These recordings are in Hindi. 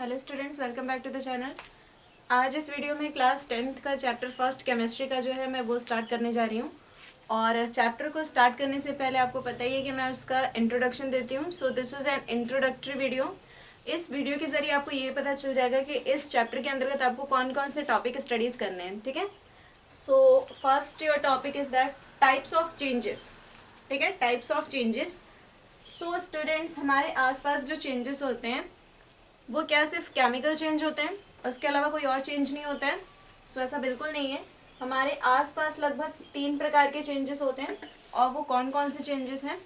Hello students, welcome back to the channel. आज इस वीडियो में क्लास 10th का चैप्टर फर्स्ट केमिस्ट्री का जो है मैं वो स्टार्ट करने जा रही हूँ। और चैप्टर को स्टार्ट करने से पहले आपको पता ही है कि मैं उसका इंट्रोडक्शन देती हूँ। So this is an introductory video. इस वीडियो के ज़रिए आपको ये पता चल जाएगा कि इस चैप्टर के अंतर्गत आपको कौन कौन से टॉपिक स्टडीज़ करने हैं। ठीक है, so first your topic is that types of changes. ठीक है, types of changes. So students, हमारे आसपास जो चेंजेस होते हैं वो क्या सिर्फ केमिकल चेंज होते हैं, उसके अलावा कोई और चेंज नहीं होता है? सो ऐसा बिल्कुल नहीं है। हमारे आसपास लगभग 3 प्रकार के चेंजेस होते हैं। और वो कौन कौन से चेंजेस हैं?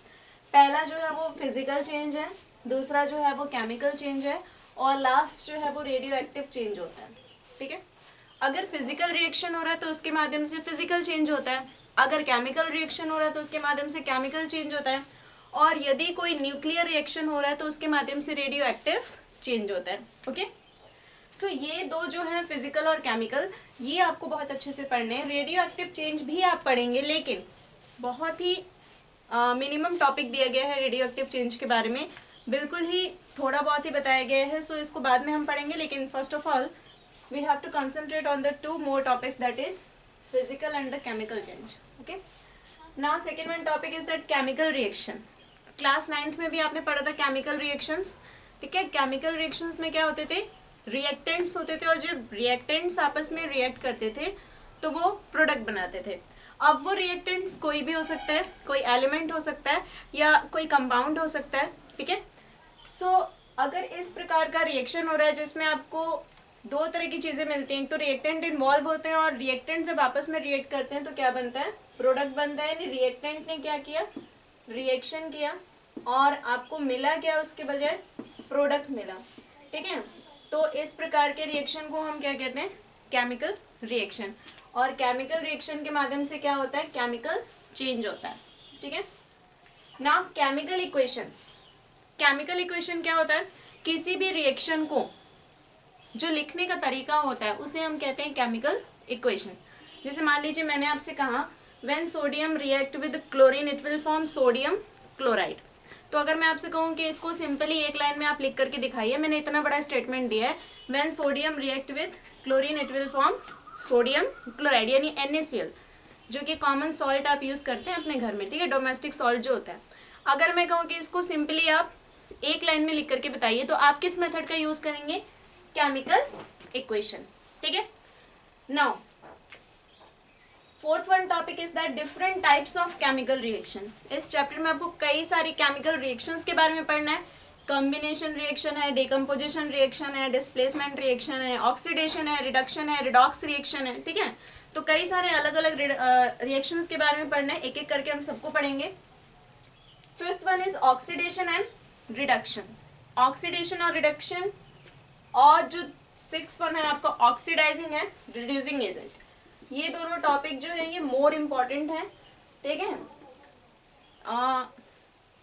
पहला जो है वो फिजिकल चेंज है, दूसरा जो है वो केमिकल चेंज है, और लास्ट जो है वो रेडियो एक्टिव चेंज होता है। ठीक है, अगर फिजिकल रिएक्शन हो रहा है तो उसके माध्यम से फिजिकल चेंज होता है, अगर केमिकल रिएक्शन हो रहा है तो उसके माध्यम से केमिकल चेंज होता है, और यदि कोई न्यूक्लियर रिएक्शन हो रहा है तो उसके माध्यम से रेडियो एक्टिव चेंज होता है। ओके, सो ये दो जो है फिजिकल और केमिकल, ये आपको बहुत अच्छे से पढ़ने हैं। रेडियो एक्टिव चेंज भी आप पढ़ेंगे, लेकिन बहुत ही मिनिमम टॉपिक दिया गया है रेडियो एक्टिव चेंज के बारे में, बिल्कुल ही थोड़ा बहुत ही बताया गया है। सो इसको बाद में हम पढ़ेंगे, लेकिन first of all we have to concentrate on the 2 more topics, that is physical and the chemical change. Okay, now second one topic is that chemical reaction. Class 9th में भी आपने पढ़ा था केमिकल रिएक्शंस। ठीक है, केमिकल रिएक्शंस में क्या होते थे? रिएक्टेंट्स होते थे, और जब रिएक्टेंट्स आपस में रिएक्ट करते थे तो वो प्रोडक्ट बनाते थे। अब वो रिएक्टेंट्स कोई भी हो सकता है, कोई एलिमेंट हो सकता है या कोई कंपाउंड हो सकता है। ठीक है, सो अगर इस प्रकार का रिएक्शन हो रहा है जिसमें आपको 2 तरह की चीज़ें मिलती हैं, एक तो रिएक्टेंट इन्वॉल्व होते हैं, और रिएक्टेंट जब आपस में रिएक्ट करते हैं तो क्या बनता है? प्रोडक्ट बनता है। यानी रिएक्टेंट ने क्या किया? रिएक्शन किया, और आपको मिला क्या? उसके बजाय प्रोडक्ट मिला। ठीक है, तो इस प्रकार के रिएक्शन को हम क्या कहते हैं? Chemical reaction. और केमिकल रिएक्शन के माध्यम से क्या होता है? केमिकल चेंज होता है। ठीक है, now chemical equation. Chemical equation क्या होता है? किसी भी रिएक्शन को जो लिखने का तरीका होता है उसे हम कहते हैं केमिकल इक्वेशन। जैसे मान लीजिए मैंने आपसे कहा when sodium react with chlorine it will form sodium chloride. तो अगर मैं आपसे कहूँ कि इसको सिंपली एक लाइन में आप लिख करके दिखाइए, मैंने इतना बड़ा स्टेटमेंट दिया है, when sodium react with chlorine it will form sodium chloride, यानी NaCl, जो कि कॉमन सॉल्ट आप यूज़ करते हैं अपने घर में। ठीक है, डोमेस्टिक सॉल्ट जो होता है। अगर मैं कहूँ कि इसको सिंपली आप एक लाइन में लिख करके बताइए, तो आप किस मेथड का यूज़ करेंगे? Chemical equation. ठीक है, now fourth one topic is that different types of chemical reaction. इस चैप्टर में आपको कई सारी केमिकल रिएक्शंस के बारे में पढ़ना है। कॉम्बिनेशन रिएक्शन है, डिकम्पोजिशन रिएक्शन है, डिस्प्लेसमेंट रिएक्शन है, ऑक्सीडेशन है, रिडक्शन है, रिडॉक्स रिएक्शन है। ठीक है, तो कई सारे अलग अलग रिएक्शंस के बारे में पढ़ना है, एक एक करके हम सबको पढ़ेंगे। Fifth one is oxidation and reduction. Oxidation और रिडक्शन। और जो 6th वन है आपका ऑक्सीडाइजिंग है, रिड्यूसिंग एजेंट। ये दोनों टॉपिक जो है ये मोर इम्पॉर्टेंट है। ठीक है,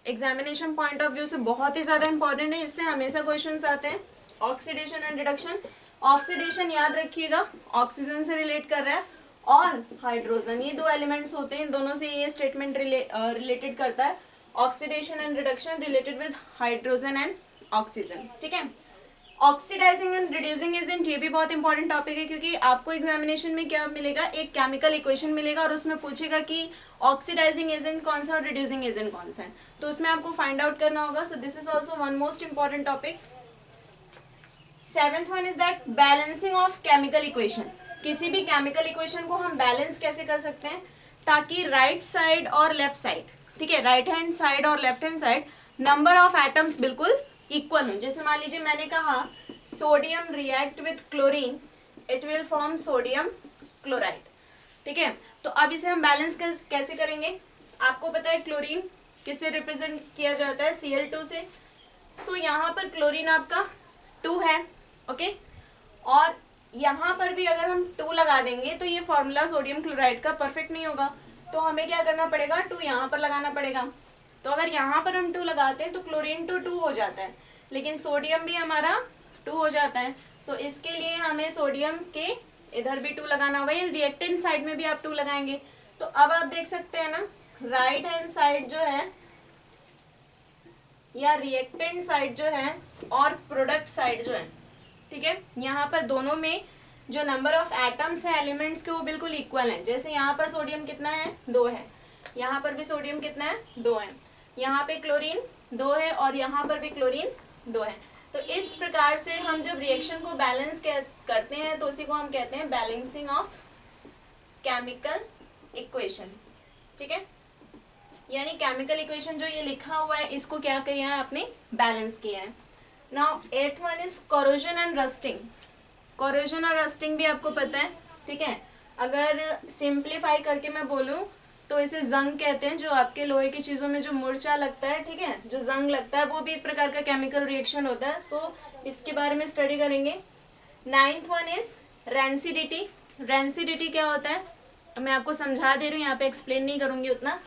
एग्जामिनेशन पॉइंट ऑफ व्यू से बहुत ही ज़्यादा इंपॉर्टेंट है, इससे हमेशा क्वेश्चंस आते हैं। Oxidation and reduction. ऑक्सीडेशन याद रखिएगा ऑक्सीजन से रिलेट कर रहा है, और हाइड्रोजन, ये 2 एलिमेंट्स होते हैं, इन दोनों से ये स्टेटमेंट रिलेटेड करता है। Oxidation and reduction related with hydrogen and oxygen. ठीक है, ऑक्सीडाइजिंग एंड रिड्यूसिंग एजेंट, ये भी बहुत इंपॉर्टेंट टॉपिक है, क्योंकि आपको एग्जामिनेशन में क्या मिलेगा? एक केमिकल इक्वेशन मिलेगा, और उसमें पूछेगा कि ऑक्सीडाइजिंग एजेंट कौन सा और रिड्यूसिंग एजेंट कौन सा है, तो उसमें आपको फाइंड आउट करना होगा। So this is also one most important topic. 7th one is that balancing of chemical equation. किसी भी केमिकल इक्वेशन को हम बैलेंस कैसे कर सकते हैं, ताकि राइट साइड और लेफ्ट साइड, ठीक है, राइट हैंड साइड और left hand side, number of atoms बिल्कुल इक्वल हो। जैसे मान लीजिए मैंने कहा sodium react with chlorine it will form sodium chloride. ठीक है, तो अब इसे हम बैलेंस कैसे करेंगे? आपको पता है क्लोरीन किससे रिप्रेजेंट किया जाता है? Cl2 से। सो यहाँ पर क्लोरीन आपका 2 है। ओके, और यहाँ पर भी अगर हम 2 लगा देंगे तो ये फॉर्मूला सोडियम क्लोराइड का परफेक्ट नहीं होगा, तो हमें क्या करना पड़ेगा? 2 यहाँ पर लगाना पड़ेगा। तो अगर यहाँ पर हम 2 लगाते हैं तो क्लोरीन 2 हो जाता है, लेकिन सोडियम भी हमारा 2 हो जाता है। तो इसके लिए हमें सोडियम के इधर भी 2 लगाना होगा, यानी रिएक्टेंट साइड में भी आप 2 लगाएंगे। तो अब आप देख सकते हैं ना, राइट हैंड साइड जो है या रिएक्टेंट साइड जो है और प्रोडक्ट साइड जो है, ठीक है। यहाँ पर दोनों में जो नंबर ऑफ एटम्स है एलिमेंट्स के वो बिल्कुल इक्वल हैं। जैसे यहाँ पर सोडियम कितना है, 2 है, यहाँ पर भी सोडियम कितना है, 2 है, यहाँ पे क्लोरीन 2 है और यहाँ पर भी क्लोरीन 2 है। तो इस प्रकार से हम जब रिएक्शन को बैलेंस करते हैं तो उसी को हम कहते हैं बैलेंसिंग ऑफ केमिकल इक्वेशन। ठीक है, यानी केमिकल इक्वेशन जो ये लिखा हुआ है इसको क्या किया है आपने, बैलेंस किया है। Now 8th one is corrosion and rusting. Corrosion और रस्टिंग भी आपको पता है, ठीक है। अगर सिंप्लीफाई करके मैं बोलूँ तो इसे जंग कहते हैं, जो आपके लोहे की चीज़ों में जो मूर्छा लगता है, ठीक है, जो जंग लगता है, वो भी एक प्रकार का केमिकल रिएक्शन होता है। सो इसके बारे में स्टडी करेंगे। 9th one is rancidity. Rancidity क्या होता है मैं आपको समझा दे रही हूँ, यहाँ पे एक्सप्लेन नहीं करूँगी उतना,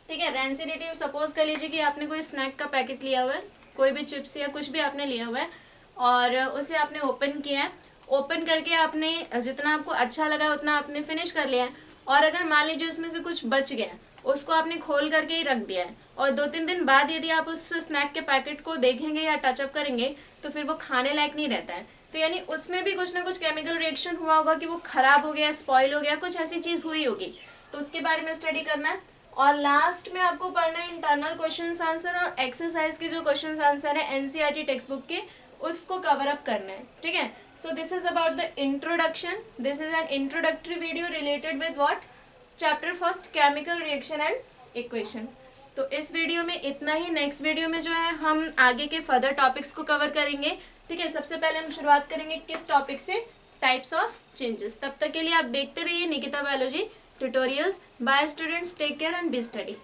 ठीक है। रेंसिडिटी, सपोज कर लीजिए कि आपने कोई स्नैक का पैकेट लिया हुआ है, कोई भी चिप्स या कुछ भी आपने लिया हुआ है और उसे आपने ओपन किया है, ओपन करके आपने जितना आपको अच्छा लगा उतना आपने फिनिश कर लिया है, और अगर मान लीजिए उसमें से कुछ बच गया उसको आपने खोल करके ही रख दिया है, और 2-3 दिन बाद यदि आप उस स्नैक के पैकेट को देखेंगे या टचअप करेंगे तो फिर वो खाने लायक नहीं रहता है। तो यानी उसमें भी कुछ ना कुछ केमिकल रिएक्शन हुआ होगा कि वो खराब हो गया, स्पॉइल हो गया, कुछ ऐसी चीज़ हुई होगी, तो उसके बारे में स्टडी करना है। और लास्ट में आपको पढ़ना है इंटरनल क्वेश्चन आंसर और एक्सरसाइज के जो क्वेश्चन आंसर है एनसीईआरटी टेक्स्ट बुक के, उसको कवर अप करना है। ठीक है, so this is about the introduction. This is an introductory video related with what, chapter first chemical reaction and equation. तो इस वीडियो में इतना ही। नेक्स्ट वीडियो में जो है हम आगे के फर्दर टॉपिक्स को कवर करेंगे। ठीक है, सबसे पहले हम शुरुआत करेंगे किस टॉपिक से, टाइप्स ऑफ चेंजेस। तब तक के लिए आप देखते रहिए Nikita biology tutorials. Bye students, take care and be study.